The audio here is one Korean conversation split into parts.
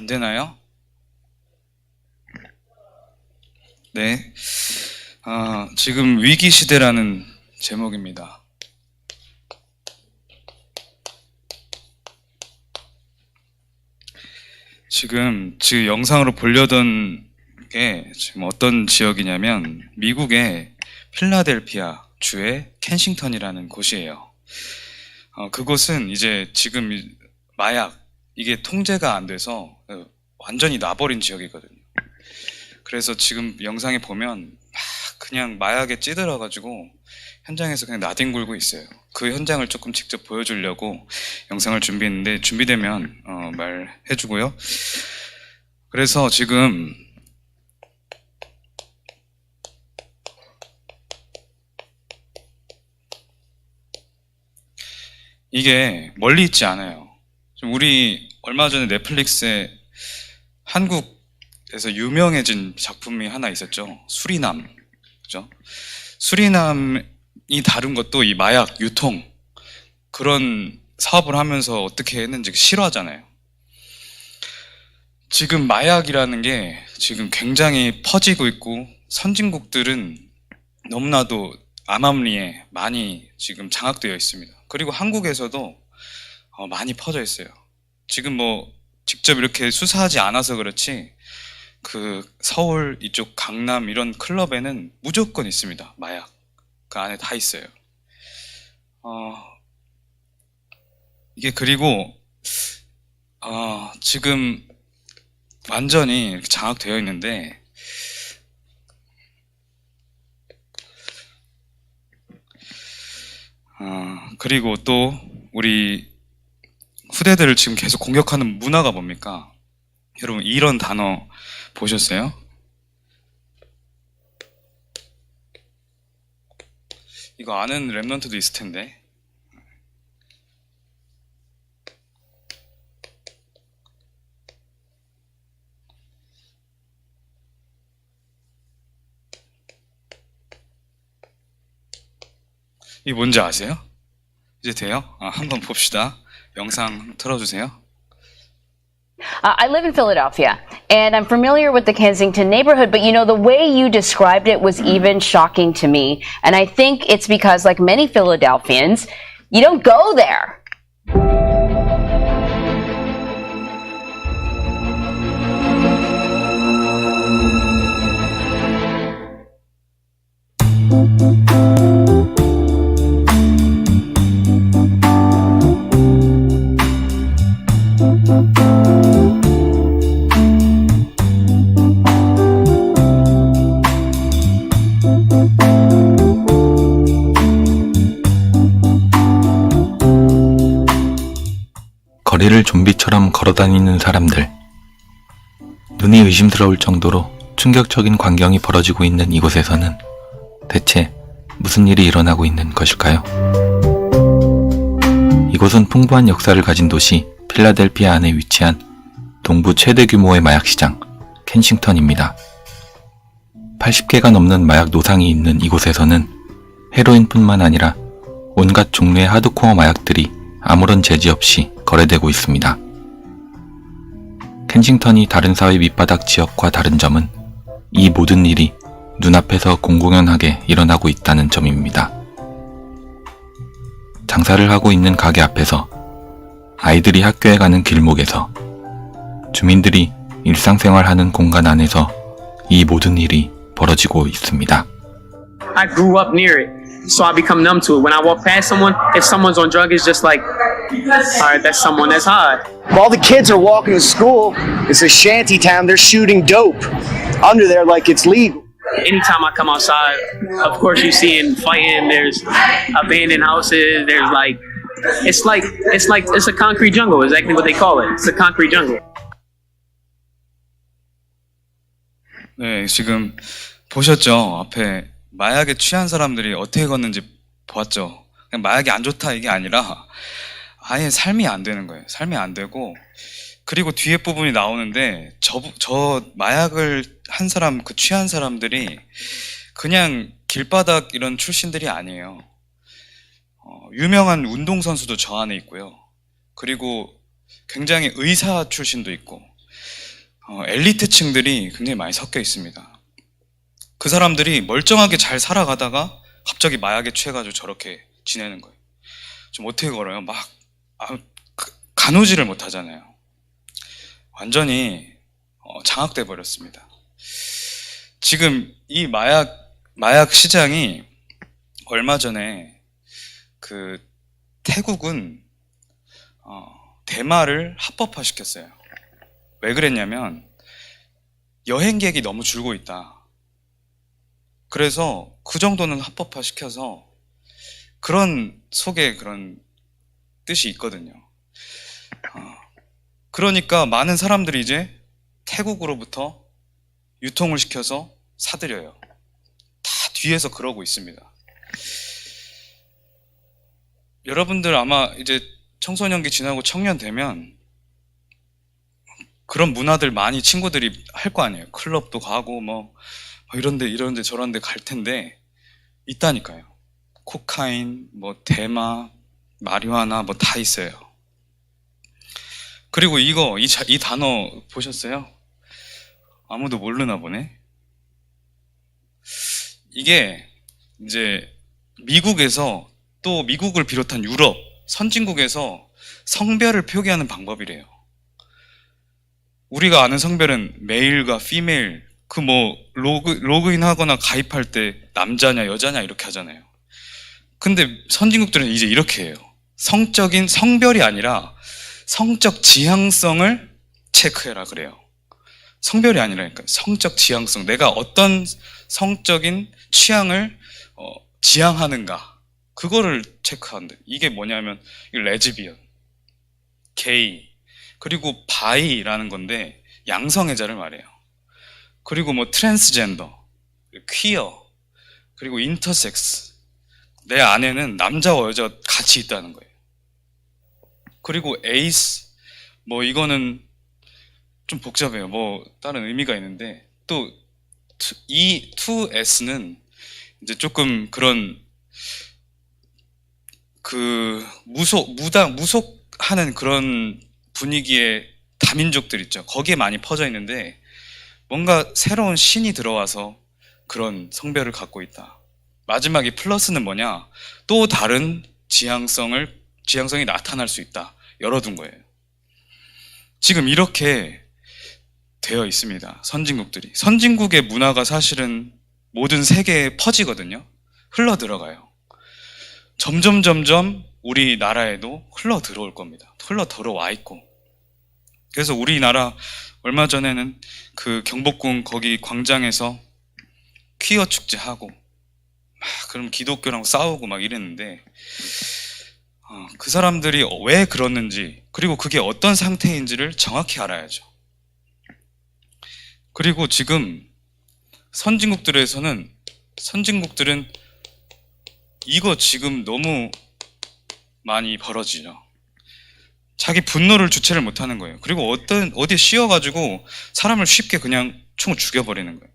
안 되나요? 네. 지금 위기 시대라는 제목입니다. 지금 영상으로 보려던 게 지금 어떤 지역이냐면 미국의 필라델피아 주의 켄싱턴이라는 곳이에요. 그곳은 이제 지금 마약 이게 통제가 안 돼서 완전히 놔버린 지역이거든요. 그래서 지금 영상에 보면 막 그냥 마약에 찌들어가지고 현장에서 그냥 나뒹굴고 있어요. 그 현장을 조금 직접 보여주려고 영상을 준비했는데 준비되면 말해주고요. 그래서 지금 이게 멀리 있지 않아요. 우리 얼마 전에 넷플릭스에 한국에서 유명해진 작품이 하나 있었죠. 수리남. 그죠? 수리남이 다룬 것도 이 마약 유통 그런 사업을 하면서 어떻게 했는지 실화잖아요. 지금 마약이라는 게 지금 굉장히 퍼지고 있고 선진국들은 너무나도 암암리에 많이 지금 장악되어 있습니다. 그리고 한국에서도 많이 퍼져 있어요. 지금 직접 이렇게 수사하지 않아서 그렇지 그 서울 이쪽 강남 이런 클럽에는 무조건 있습니다. 마약 그 안에 다 있어요. 이게 그리고 지금 완전히 이렇게 장악되어 있는데 그리고 또 우리 후대들을 지금 계속 공격하는 문화가 뭡니까? 여러분 이런 단어 보셨어요? 이거 아는 랩런트도 있을 텐데 이게 뭔지 아세요? 이제 돼요? 한번 봅시다. 영상 틀어주세요. I live in Philadelphia, and I'm familiar with the Kensington neighborhood, but the way you described it was even shocking to me. And I think it's because, like many Philadelphians, you don't go there. 거리를 좀비처럼 걸어다니는 사람들. 눈이 의심스러울 정도로 충격적인 광경이 벌어지고 있는 이곳에서는 대체 무슨 일이 일어나고 있는 것일까요? 이곳은 풍부한 역사를 가진 도시 필라델피아 안에 위치한 동부 최대 규모의 마약시장 켄싱턴입니다. 80개가 넘는 마약 노상이 있는 이곳에서는 헤로인뿐만 아니라 온갖 종류의 하드코어 마약들이 아무런 제지 없이 거래되고 있습니다. 켄싱턴이 다른 사회 밑바닥 지역과 다른 점은 이 모든 일이 눈앞에서 공공연하게 일어나고 있다는 점입니다. 장사를 하고 있는 가게 앞에서, 아이들이 학교에 가는 길목에서, 주민들이 일상생활하는 공간 안에서 이 모든 일이 벌어지고 있습니다. I grew up near it, so I become numb to it. When I walk past someone, if someone's on drugs, it's just like, all right, that's someone that's high. While the kids are walking to school, it's a shanty town, they're shooting dope under there like it's legal. Anytime I come outside, of course you're seeing fighting, there's abandoned houses, there's it's a concrete jungle, exactly what they call it. It's a concrete jungle. 네, 지금 보셨죠? 앞에 마약에 취한 사람들이 어떻게 걷는지 보았죠? 그냥 마약이 안 좋다 이게 아니라 아예 삶이 안 되는 거예요. 삶이 안 되고, 그리고 뒤에 부분이 나오는데 저 마약을 한 사람, 그 취한 사람들이 그냥 길바닥 이런 출신들이 아니에요. 유명한 운동선수도 저 안에 있고요. 그리고 굉장히 의사 출신도 있고, 엘리트층들이 굉장히 많이 섞여 있습니다. 그 사람들이 멀쩡하게 잘 살아가다가 갑자기 마약에 취해가지고 저렇게 지내는 거예요. 좀 어떻게 걸어요? 가누지를 못하잖아요. 완전히 장악돼 버렸습니다. 지금 이 마약 시장이 얼마 전에 그 태국은 대마를 합법화 시켰어요. 왜 그랬냐면 여행객이 너무 줄고 있다. 그래서 그 정도는 합법화 시켜서 그런 속에 그런 뜻이 있거든요. 그러니까 많은 사람들이 이제 태국으로부터 유통을 시켜서 사들여요. 다 뒤에서 그러고 있습니다. 여러분들 아마 이제 청소년기 지나고 청년 되면 그런 문화들 많이 친구들이 할 거 아니에요. 클럽도 가고 뭐 이런데 저런데 갈 텐데 있다니까요. 코카인, 뭐 대마, 마리화나 뭐 다 있어요. 그리고 이 단어 보셨어요? 아무도 모르나 보네. 이게 이제 미국에서 또 미국을 비롯한 유럽 선진국에서 성별을 표기하는 방법이래요. 우리가 아는 성별은 메일과 피메일, 그 뭐 로그인 하거나 가입할 때 남자냐 여자냐 이렇게 하잖아요. 근데 선진국들은 이제 이렇게 해요. 성적인 성별이 아니라 성적 지향성을 체크해라 그래요. 성별이 아니라니까요. 성적 지향성. 내가 어떤 성적인 취향을 지향하는가. 그거를 체크한대. 이게 뭐냐면 레즈비언, 게이, 그리고 바이라는 건데 양성애자를 말해요. 그리고 뭐 트랜스젠더, 퀴어, 그리고 인터섹스. 내 안에는 남자와 여자가 같이 있다는 거예요. 그리고 에이스, 뭐 이거는 좀 복잡해요. 뭐 다른 의미가 있는데 또 이 2S는 이제 조금 그런 그 무속하는 그런 분위기의 다민족들 있죠. 거기에 많이 퍼져 있는데 뭔가 새로운 신이 들어와서 그런 성별을 갖고 있다. 마지막에 플러스는 뭐냐? 또 다른 지향성이 나타날 수 있다. 열어둔 거예요. 지금 이렇게 되어 있습니다. 선진국들이. 선진국의 문화가 사실은 모든 세계에 퍼지거든요. 흘러 들어가요. 점점 우리나라에도 흘러 들어올 겁니다. 흘러 들어와 있고. 그래서 우리나라 얼마 전에는 그 경복궁 거기 광장에서 퀴어 축제하고 그럼 기독교랑 싸우고 막 이랬는데 그 사람들이 왜 그러는지 그리고 그게 어떤 상태인지를 정확히 알아야죠. 그리고 지금 선진국들은 이거 지금 너무 많이 벌어지죠. 자기 분노를 주체를 못하는 거예요. 그리고 어디에 씌워가지고 사람을 쉽게 그냥 총을 죽여버리는 거예요.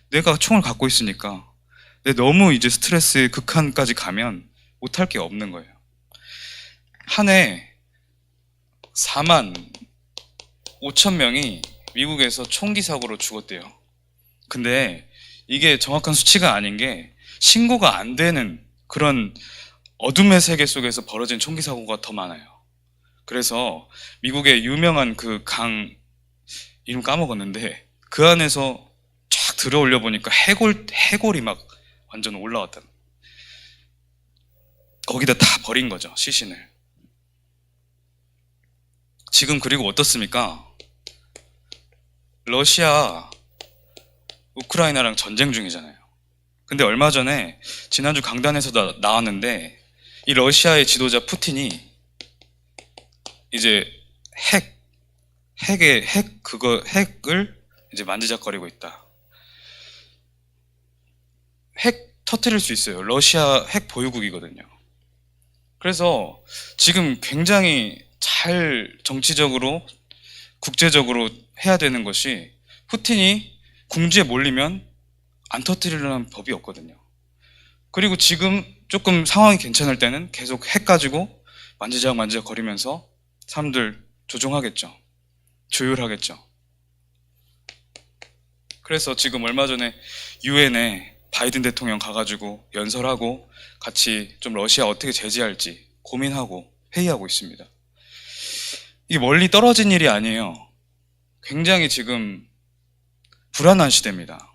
내가 총을 갖고 있으니까 너무 이제 스트레스의 극한까지 가면 못할 게 없는 거예요. 한 해 4만 5천 명이 미국에서 총기 사고로 죽었대요. 근데 이게 정확한 수치가 아닌 게 신고가 안 되는 그런 어둠의 세계 속에서 벌어진 총기 사고가 더 많아요. 그래서 미국의 유명한 그 강 이름 까먹었는데 그 안에서 쫙 들어올려 보니까 해골이 막 완전 올라왔다. 거기다 다 버린 거죠, 시신을. 지금 그리고 어떻습니까? 러시아, 우크라이나랑 전쟁 중이잖아요. 근데 얼마 전에 지난주 강단에서 나왔는데 이 러시아의 지도자 푸틴이 이제 핵을 이제 만지작거리고 있다. 핵 터뜨릴 수 있어요. 러시아 핵 보유국이거든요. 그래서 지금 굉장히 잘 정치적으로 국제적으로 해야 되는 것이 푸틴이 궁지에 몰리면 안 터뜨리려는 법이 없거든요. 그리고 지금 조금 상황이 괜찮을 때는 계속 핵 가지고 만지작 거리면서 사람들 조종하겠죠. 조율하겠죠. 그래서 지금 얼마 전에 유엔에 바이든 대통령 가가지고 연설하고 같이 좀 러시아 어떻게 제재할지 고민하고 회의하고 있습니다. 이게 멀리 떨어진 일이 아니에요. 굉장히 지금 불안한 시대입니다.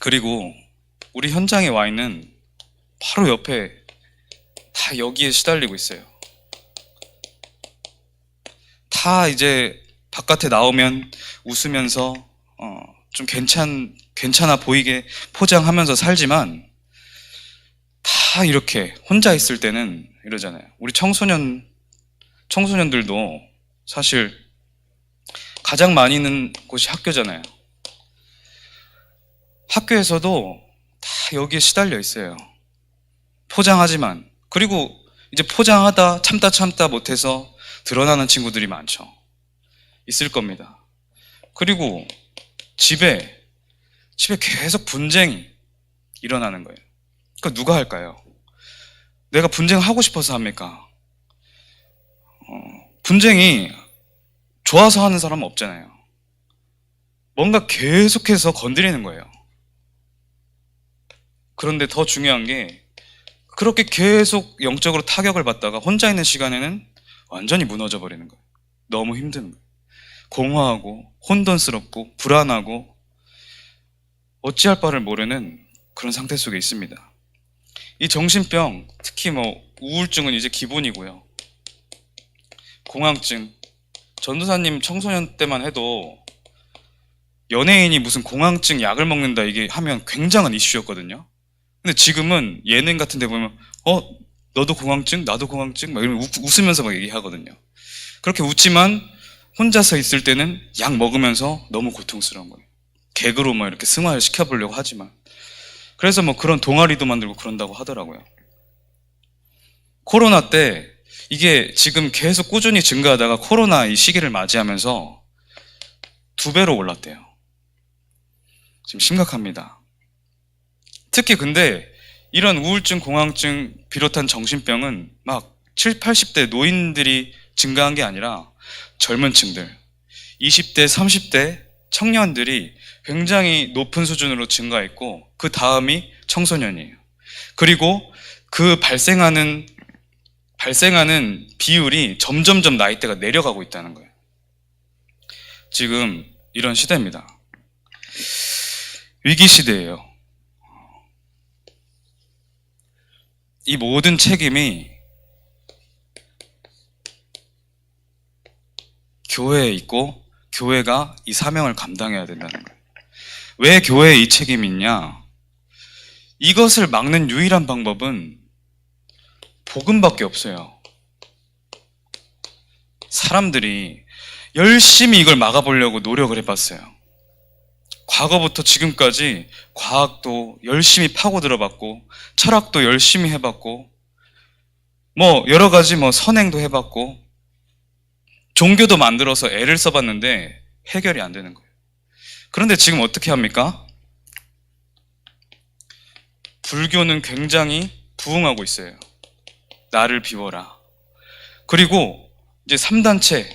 그리고 우리 현장에 와 있는 바로 옆에 다 여기에 시달리고 있어요. 다 이제 바깥에 나오면 웃으면서 좀 괜찮아 보이게 포장하면서 살지만 다 이렇게 혼자 있을 때는 이러잖아요. 우리 청소년들도 사실 가장 많이 있는 곳이 학교잖아요. 학교에서도 다 여기에 시달려 있어요. 포장하지만. 그리고 이제 포장하다 참다 못해서 드러나는 친구들이 많죠. 있을 겁니다. 그리고 집에 계속 분쟁이 일어나는 거예요. 그러니까 누가 할까요? 내가 분쟁하고 싶어서 합니까? 분쟁이 좋아서 하는 사람은 없잖아요. 뭔가 계속해서 건드리는 거예요. 그런데 더 중요한 게 그렇게 계속 영적으로 타격을 받다가 혼자 있는 시간에는 완전히 무너져 버리는 거예요. 너무 힘든 거예요. 공허하고 혼돈스럽고 불안하고 어찌할 바를 모르는 그런 상태 속에 있습니다. 이 정신병, 특히 우울증은 이제 기본이고요. 공황증, 전도사님 청소년 때만 해도 연예인이 무슨 공황증 약을 먹는다 이게 하면 굉장한 이슈였거든요. 근데 지금은 예능 같은 데 보면 너도 공황증? 나도 공황증? 막 이러면 웃으면서 막 얘기하거든요. 그렇게 웃지만 혼자서 있을 때는 약 먹으면서 너무 고통스러운 거예요. 개그로 막 이렇게 승화를 시켜보려고 하지만. 그래서 그런 동아리도 만들고 그런다고 하더라고요. 코로나 때 이게 지금 계속 꾸준히 증가하다가 코로나 이 시기를 맞이하면서 2배로 올랐대요. 지금 심각합니다. 특히 근데 이런 우울증, 공황증 비롯한 정신병은 막 70, 80대 노인들이 증가한 게 아니라 젊은 층들, 20대, 30대 청년들이 굉장히 높은 수준으로 증가했고 그 다음이 청소년이에요. 그리고 그 발생하는 비율이 점점점 나이대가 내려가고 있다는 거예요. 지금 이런 시대입니다. 위기 시대예요. 이 모든 책임이 교회에 있고 교회가 이 사명을 감당해야 된다는 거예요. 왜 교회에 이 책임이 있냐? 이것을 막는 유일한 방법은 복음밖에 없어요. 사람들이 열심히 이걸 막아보려고 노력을 해봤어요. 과거부터 지금까지 과학도 열심히 파고들어봤고 철학도 열심히 해봤고 여러 가지 선행도 해봤고 종교도 만들어서 애를 써봤는데 해결이 안 되는 거예요. 그런데 지금 어떻게 합니까? 불교는 굉장히 부흥하고 있어요. 나를 비워라. 그리고 이제 3단체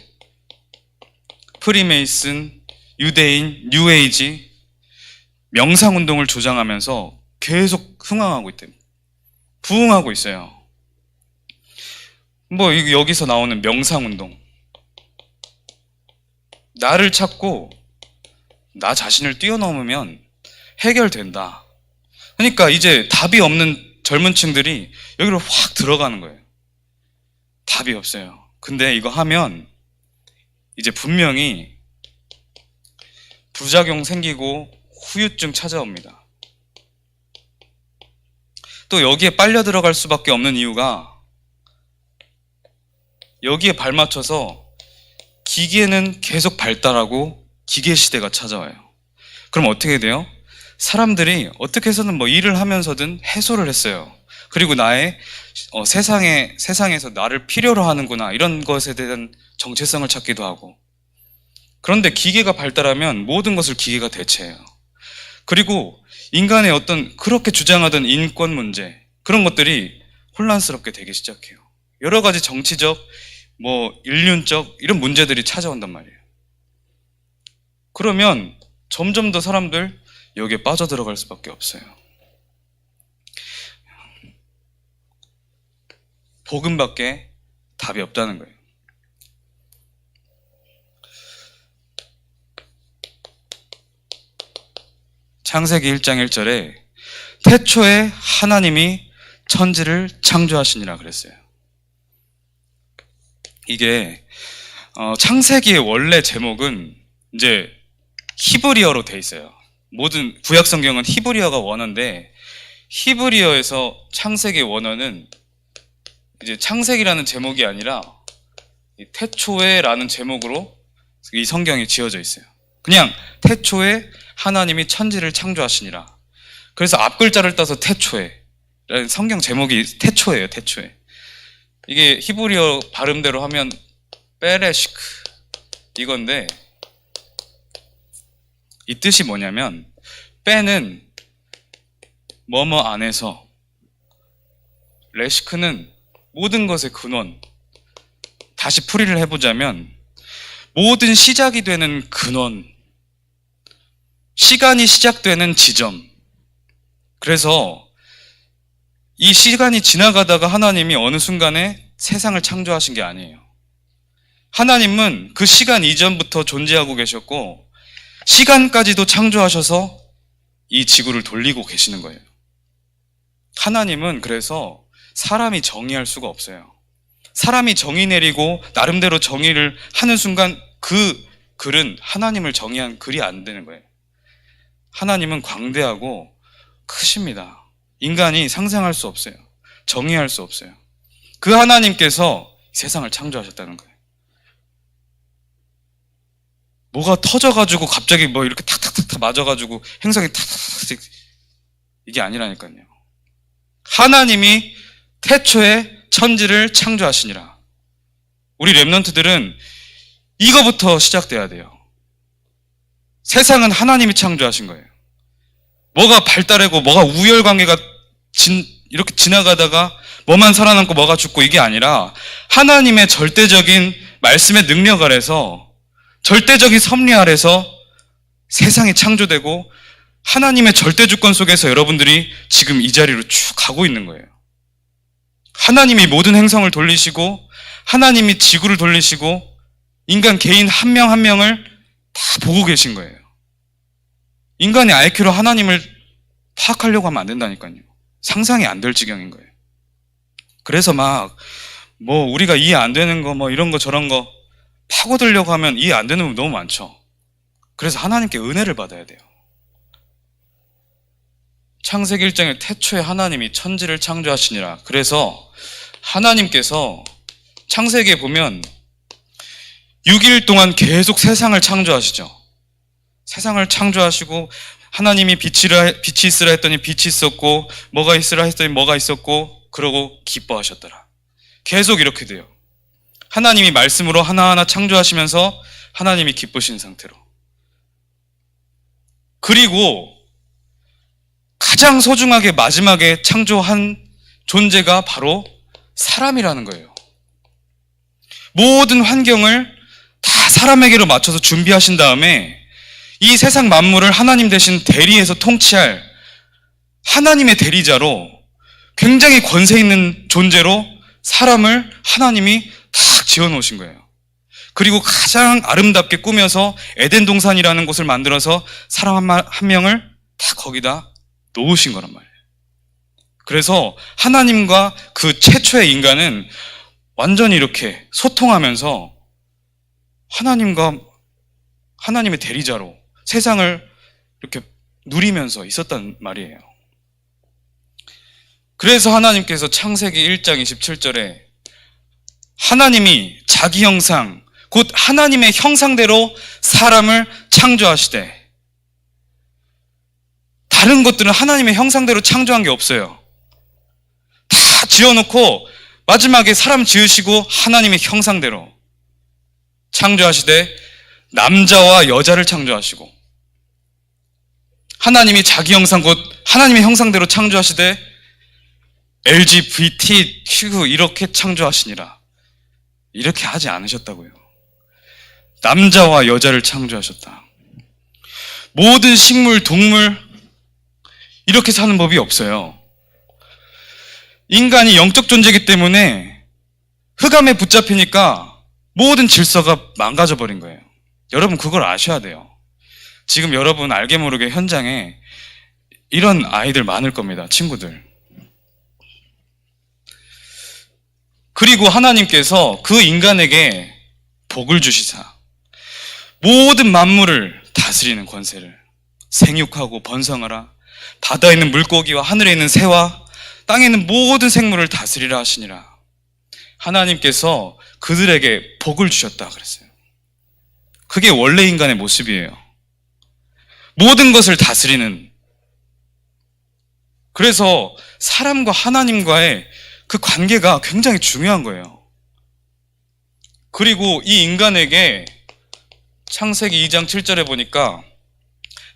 프리메이슨, 유대인, 뉴에이지 명상운동을 조장하면서 계속 흥황하고 있대요. 부흥하고 있어요. 여기서 나오는 명상운동, 나를 찾고 나 자신을 뛰어넘으면 해결된다. 그러니까 이제 답이 없는 젊은 층들이 여기로 확 들어가는 거예요. 답이 없어요. 근데 이거 하면 이제 분명히 부작용 생기고 후유증 찾아옵니다. 또 여기에 빨려 들어갈 수밖에 없는 이유가 여기에 발맞춰서 기계는 계속 발달하고 기계 시대가 찾아와요. 그럼 어떻게 돼요? 사람들이 어떻게 해서든 일을 하면서든 해소를 했어요. 그리고 나의 세상에서 나를 필요로 하는구나 이런 것에 대한 정체성을 찾기도 하고. 그런데 기계가 발달하면 모든 것을 기계가 대체해요. 그리고 인간의 그렇게 주장하던 인권 문제 그런 것들이 혼란스럽게 되기 시작해요. 여러 가지 정치적 인륜적 이런 문제들이 찾아온단 말이에요. 그러면 점점 더 사람들 여기에 빠져들어갈 수밖에 없어요. 복음밖에 답이 없다는 거예요. 창세기 1장 1절에 태초에 하나님이 천지를 창조하시니라 그랬어요. 이게 창세기의 원래 제목은 이제 히브리어로 돼 있어요. 모든 구약 성경은 히브리어가 원어인데 히브리어에서 창세기의 원어는 이제 창세기라는 제목이 아니라 태초에라는 제목으로 이 성경이 지어져 있어요. 그냥 태초에 하나님이 천지를 창조하시니라. 그래서 앞글자를 따서 태초에라는 성경 제목이 태초예요. 태초에. 이게 히브리어 발음대로 하면 베레시크 이건데 이 뜻이 뭐냐면 빼는 뭐뭐 안에서, 레시크는 모든 것의 근원. 다시 풀이를 해보자면 모든 시작이 되는 근원, 시간이 시작되는 지점. 그래서 이 시간이 지나가다가 하나님이 어느 순간에 세상을 창조하신 게 아니에요. 하나님은 그 시간 이전부터 존재하고 계셨고 시간까지도 창조하셔서 이 지구를 돌리고 계시는 거예요. 하나님은 그래서 사람이 정의할 수가 없어요. 사람이 정의 내리고 나름대로 정의를 하는 순간 그 글은 하나님을 정의한 글이 안 되는 거예요. 하나님은 광대하고 크십니다. 인간이 상상할 수 없어요. 정의할 수 없어요. 그 하나님께서 세상을 창조하셨다는 거예요. 뭐가 터져가지고 갑자기 뭐 이렇게 탁탁탁탁 맞아가지고 행성이 탁탁탁 이게 아니라니까요. 하나님이 태초에 천지를 창조하시니라. 우리 랩런트들은 이거부터 시작돼야 돼요. 세상은 하나님이 창조하신 거예요. 뭐가 발달하고 뭐가 우열관계가 이렇게 지나가다가 뭐만 살아남고 뭐가 죽고 이게 아니라 하나님의 절대적인 말씀의 능력 아래서, 절대적인 섭리 아래서 세상이 창조되고 하나님의 절대 주권 속에서 여러분들이 지금 이 자리로 쭉 가고 있는 거예요. 하나님이 모든 행성을 돌리시고 하나님이 지구를 돌리시고 인간 개인 한 명 한 명을 다 보고 계신 거예요. 인간의 IQ로 하나님을 파악하려고 하면 안 된다니까요. 상상이 안 될 지경인 거예요. 그래서 막 뭐 우리가 이해 안 되는 거 뭐 이런 거 저런 거 파고들려고 하면 이해 안 되는 부분 너무 많죠. 그래서 하나님께 은혜를 받아야 돼요. 창세기 1장에 태초에 하나님이 천지를 창조하시니라. 그래서 하나님께서 창세기에 보면 6일 동안 계속 세상을 창조하시죠. 세상을 창조하시고 하나님이 빛이 있으라 했더니 빛이 있었고 뭐가 있으라 했더니 뭐가 있었고 그러고 기뻐하셨더라. 계속 이렇게 돼요. 하나님이 말씀으로 하나하나 창조하시면서 하나님이 기쁘신 상태로. 그리고 가장 소중하게 마지막에 창조한 존재가 바로 사람이라는 거예요. 모든 환경을 다 사람에게로 맞춰서 준비하신 다음에 이 세상 만물을 하나님 대신 대리해서 통치할 하나님의 대리자로 굉장히 권세 있는 존재로 사람을 하나님이 딱 지어놓으신 거예요. 그리고 가장 아름답게 꾸며서 에덴 동산이라는 곳을 만들어서 사람 한 명을 다 거기다 놓으신 거란 말이에요. 그래서 하나님과 그 최초의 인간은 완전히 이렇게 소통하면서 하나님의 대리자로 세상을 이렇게 누리면서 있었단 말이에요. 그래서 하나님께서 창세기 1장 27절에 하나님이 자기 형상, 곧 하나님의 형상대로 사람을 창조하시되, 다른 것들은 하나님의 형상대로 창조한 게 없어요. 다 지어놓고 마지막에 사람 지으시고 하나님의 형상대로 창조하시되 남자와 여자를 창조하시고, 하나님이 자기 형상 곧 하나님의 형상대로 창조하시되 LGBTQ 이렇게 창조하시니라. 이렇게 하지 않으셨다고요. 남자와 여자를 창조하셨다. 모든 식물, 동물 이렇게 사는 법이 없어요. 인간이 영적 존재이기 때문에 흑암에 붙잡히니까 모든 질서가 망가져 버린 거예요. 여러분 그걸 아셔야 돼요. 지금 여러분 알게 모르게 현장에 이런 아이들 많을 겁니다. 친구들. 그리고 하나님께서 그 인간에게 복을 주시사 모든 만물을 다스리는 권세를, 생육하고 번성하라, 바다에 있는 물고기와 하늘에 있는 새와 땅에 있는 모든 생물을 다스리라 하시니라. 하나님께서 그들에게 복을 주셨다 그랬어요. 그게 원래 인간의 모습이에요. 모든 것을 다스리는. 그래서 사람과 하나님과의 그 관계가 굉장히 중요한 거예요. 그리고 이 인간에게 창세기 2장 7절에 보니까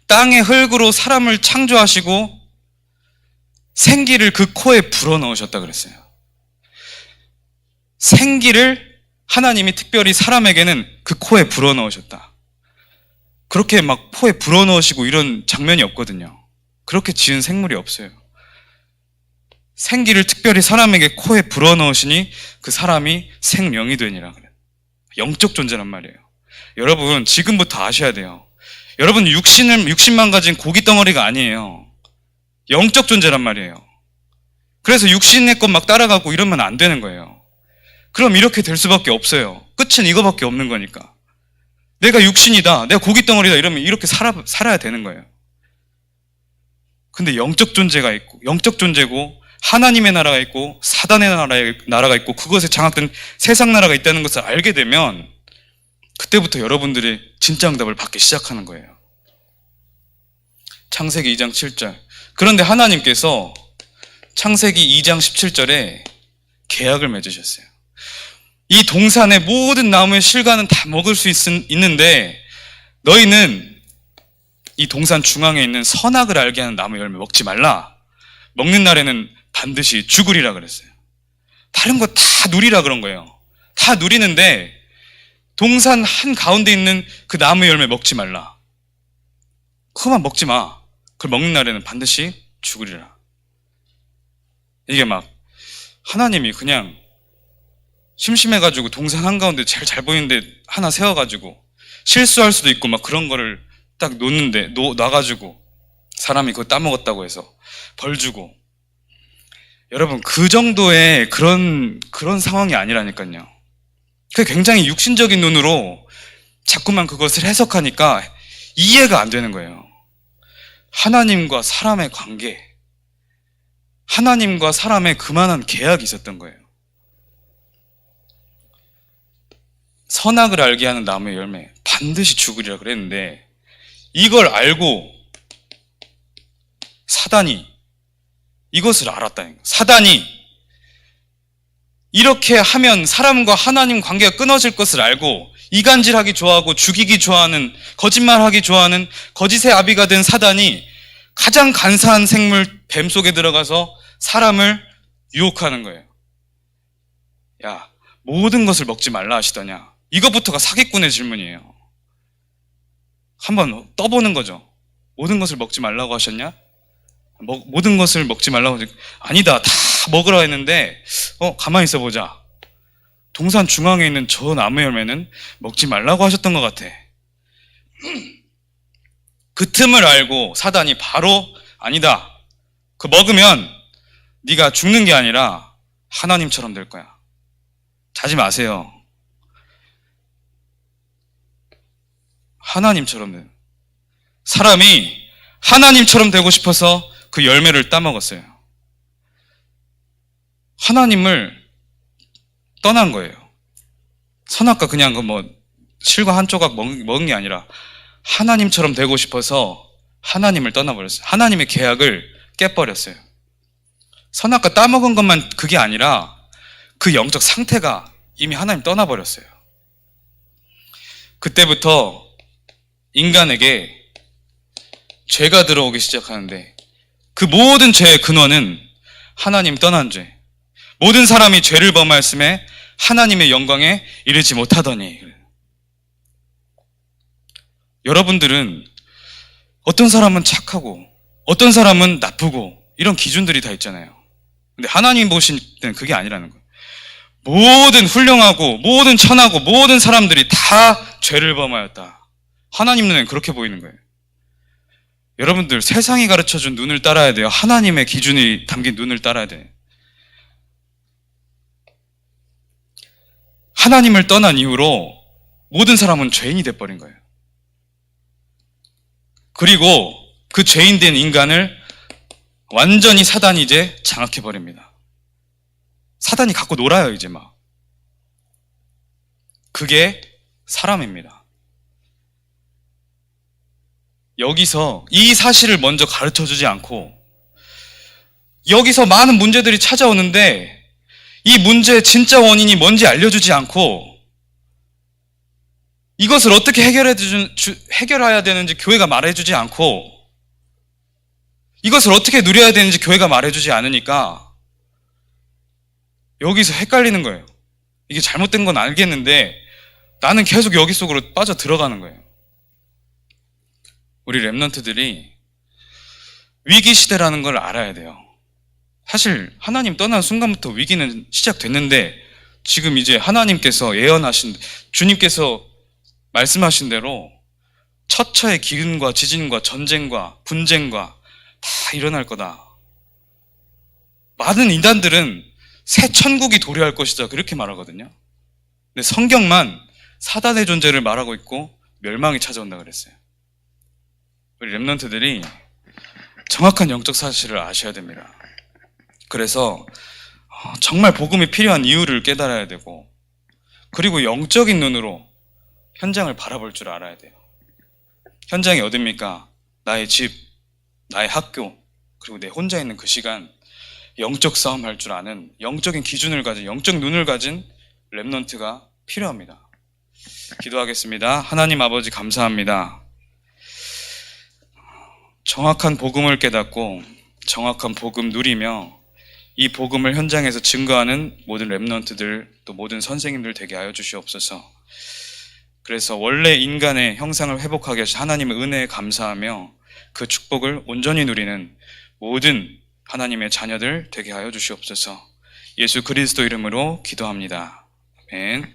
땅의 흙으로 사람을 창조하시고 생기를 그 코에 불어넣으셨다 그랬어요. 생기를 하나님이 특별히 사람에게는 그 코에 불어넣으셨다. 그렇게 막 코에 불어넣으시고 이런 장면이 없거든요. 그렇게 지은 생물이 없어요. 생기를 특별히 사람에게 코에 불어넣으시니 그 사람이 생명이 되니라 그래요. 영적 존재란 말이에요. 여러분 지금부터 아셔야 돼요. 여러분 육신만 가진 고기 덩어리가 아니에요. 영적 존재란 말이에요. 그래서 육신의 것 막 따라가고 이러면 안 되는 거예요. 그럼 이렇게 될 수밖에 없어요. 끝은 이거밖에 없는 거니까. 내가 육신이다, 내가 고기 덩어리다 이러면 이렇게 살아야 되는 거예요. 근데 영적 존재가 있고, 영적 존재고 하나님의 나라가 있고 사단의 나라가 있고 그것에 장악된 세상 나라가 있다는 것을 알게 되면 그때부터 여러분들이 진짜 응답을 받기 시작하는 거예요. 창세기 2장 7절. 그런데 하나님께서 창세기 2장 17절에 계약을 맺으셨어요. 이 동산의 모든 나무의 실과는 다 먹을 수 있는데 너희는 이 동산 중앙에 있는 선악을 알게 하는 나무 열매 먹지 말라. 먹는 날에는 반드시 죽으리라 그랬어요. 다른 거 다 누리라 그런 거예요. 다 누리는데 동산 한 가운데 있는 그 나무 열매 먹지 말라. 그거만 먹지 마. 그걸 먹는 날에는 반드시 죽으리라. 이게 막 하나님이 그냥 심심해가지고 동산 한가운데 제일 잘 보이는데 하나 세워가지고 실수할 수도 있고 막 그런 거를 딱 놔가지고 사람이 그거 따먹었다고 해서 벌 주고. 여러분 그 정도의 그런 상황이 아니라니까요. 그게 굉장히 육신적인 눈으로 자꾸만 그것을 해석하니까 이해가 안 되는 거예요. 하나님과 사람의 관계, 하나님과 사람의 그만한 계약이 있었던 거예요. 선악을 알게 하는 나무의 열매 반드시 죽으리라 그랬는데 이걸 알고 사단이 이것을 알았다는 거예요. 사단이 이렇게 하면 사람과 하나님 관계가 끊어질 것을 알고 이간질하기 좋아하고 죽이기 좋아하는, 거짓말하기 좋아하는 거짓의 아비가 된 사단이 가장 간사한 생물 뱀 속에 들어가서 사람을 유혹하는 거예요. 야, 모든 것을 먹지 말라 하시더냐. 이것부터가 사기꾼의 질문이에요. 한번 떠보는 거죠. 모든 것을 먹지 말라고 하셨냐? 모든 것을 먹지 말라고 하셨냐? 아니다, 다 먹으라 했는데 가만히 있어 보자. 동산 중앙에 있는 저 나무 열매는 먹지 말라고 하셨던 것 같아. 그 틈을 알고 사단이 바로 아니다. 그 먹으면 네가 죽는 게 아니라 하나님처럼 될 거야. 자지 마세요. 하나님처럼 돼. 사람이 하나님처럼 되고 싶어서 그 열매를 따먹었어요. 하나님을 떠난 거예요. 선악과 그냥 실과 한 조각 먹은 게 아니라 하나님처럼 되고 싶어서 하나님을 떠나버렸어요. 하나님의 계약을 깨버렸어요. 선악과 따먹은 것만 그게 아니라 그 영적 상태가 이미 하나님 떠나버렸어요. 그때부터 인간에게 죄가 들어오기 시작하는데 그 모든 죄의 근원은 하나님 떠난 죄. 모든 사람이 죄를 범하였음에 하나님의 영광에 이르지 못하더니. 여러분들은 어떤 사람은 착하고 어떤 사람은 나쁘고 이런 기준들이 다 있잖아요. 근데 하나님 보실 때는 그게 아니라는 거예요. 모든 훌륭하고 모든 천하고 모든 사람들이 다 죄를 범하였다. 하나님 눈엔 그렇게 보이는 거예요. 여러분들 세상이 가르쳐준 눈을 따라야 돼요? 하나님의 기준이 담긴 눈을 따라야 돼요? 하나님을 떠난 이후로 모든 사람은 죄인이 돼버린 거예요. 그리고 그 죄인 된 인간을 완전히 사단이 이제 장악해버립니다. 사단이 갖고 놀아요, 이제 막. 그게 사람입니다. 여기서 이 사실을 먼저 가르쳐주지 않고 여기서 많은 문제들이 찾아오는데 이 문제의 진짜 원인이 뭔지 알려주지 않고 이것을 어떻게 해결해야 되는지 교회가 말해주지 않고 이것을 어떻게 누려야 되는지 교회가 말해주지 않으니까 여기서 헷갈리는 거예요. 이게 잘못된 건 알겠는데 나는 계속 여기 속으로 빠져 들어가는 거예요. 우리 렘넌트들이 위기 시대라는 걸 알아야 돼요. 사실 하나님 떠난 순간부터 위기는 시작됐는데 지금 이제 하나님께서 예언하신, 주님께서 말씀하신 대로 처처의 기근과 지진과 전쟁과 분쟁과 다 일어날 거다. 많은 이단들은 새 천국이 도래할 것이다 그렇게 말하거든요. 근데 성경만 사단의 존재를 말하고 있고 멸망이 찾아온다 그랬어요. 우리 렘넌트들이 정확한 영적 사실을 아셔야 됩니다. 그래서 정말 복음이 필요한 이유를 깨달아야 되고 그리고 영적인 눈으로 현장을 바라볼 줄 알아야 돼요. 현장이 어딥니까? 나의 집, 나의 학교, 그리고 내 혼자 있는 그 시간, 영적 싸움 할 줄 아는 영적인 기준을 가진, 영적 눈을 가진 렘넌트가 필요합니다. 기도하겠습니다. 하나님 아버지 감사합니다. 정확한 복음을 깨닫고 정확한 복음 누리며 이 복음을 현장에서 증거하는 모든 렘넌트들 또 모든 선생님들 되게 하여 주시옵소서. 그래서 원래 인간의 형상을 회복하게 하신 하나님의 은혜에 감사하며 그 축복을 온전히 누리는 모든 하나님의 자녀들 되게 하여 주시옵소서. 예수 그리스도 이름으로 기도합니다. 아멘.